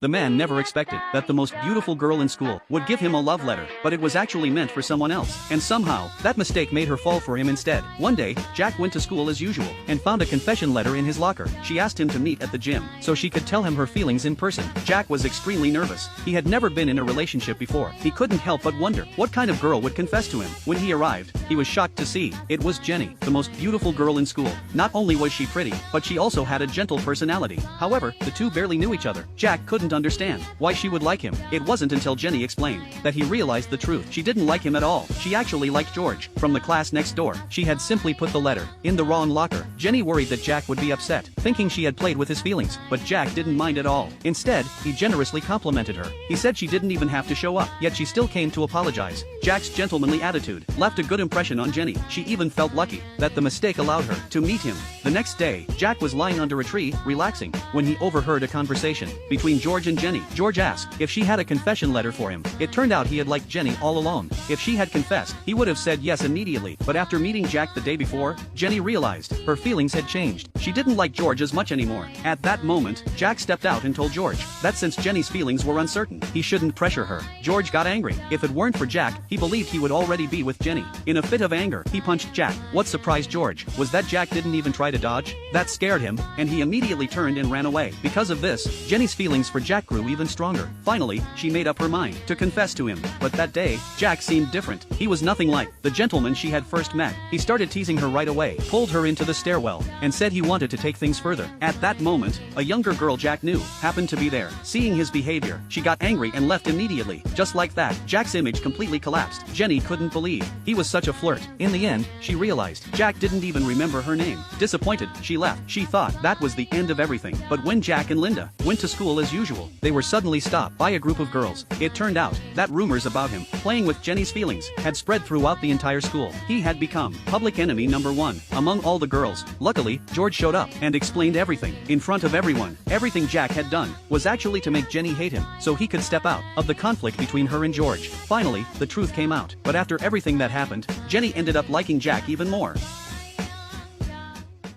The man never expected that the most beautiful girl in school would give him a love letter, but it was actually meant for someone else, and somehow, that mistake made her fall for him instead. One day, Jack went to school as usual, and found a confession letter in his locker. She asked him to meet at the gym, so she could tell him her feelings in person. Jack was extremely nervous. He had never been in a relationship before. He couldn't help but wonder what kind of girl would confess to him. When he arrived, he was shocked to see it was Jenny, the most beautiful girl in school. Not only was she pretty, but she also had a gentle personality. However, the two barely knew each other. Jack couldn't understand why she would like him. It wasn't until Jenny explained that he realized the truth. She didn't like him at all. She actually liked George from the class next door. She had simply put the letter in the wrong locker. Jenny worried that Jack would be upset, thinking she had played with his feelings, but Jack didn't mind at all. Instead, he generously complimented her. He said she didn't even have to show up, yet she still came to apologize. Jack's gentlemanly attitude left a good impression on Jenny. She even felt lucky that the mistake allowed her to meet him. The next day, Jack was lying under a tree, relaxing, when he overheard a conversation between George and Jenny. George asked if she had a confession letter for him. It turned out he had liked Jenny all along. If she had confessed, he would have said yes immediately, but after meeting Jack the day before, Jenny realized her feelings had changed. She didn't like George as much anymore. At that moment, Jack stepped out and told George that since Jenny's feelings were uncertain, he shouldn't pressure her. George got angry. If it weren't for Jack, he believed he would already be with Jenny. In a fit of anger, he punched Jack. What surprised George was that Jack didn't even try to dodge. That scared him, and he immediately turned and ran away. Because of this, Jenny's feelings for Jack grew even stronger. Finally, she made up her mind to confess to him. But that day, Jack seemed different. He was nothing like the gentleman she had first met. He started teasing her right away, pulled her into the stairwell, and said he wanted to take things further. At that moment, a younger girl Jack knew happened to be there. Seeing his behavior, she got angry and left immediately. Just like that, Jack's image completely collapsed. Jenny couldn't believe he was such a flirt. In the end, she realized Jack didn't even remember her name. Disappointed, she left. She thought that was the end of everything. But when Jack and Linda went to school as usual, they were suddenly stopped by a group of girls. It turned out that rumors about him playing with Jenny's feelings had spread throughout the entire school. He had become public enemy number one among all the girls. Luckily, George showed up and explained everything in front of everyone. Everything Jack had done was actually to make Jenny hate him, so he could step out of the conflict between her and George. Finally, the truth came out. But after everything that happened, Jenny ended up liking Jack even more.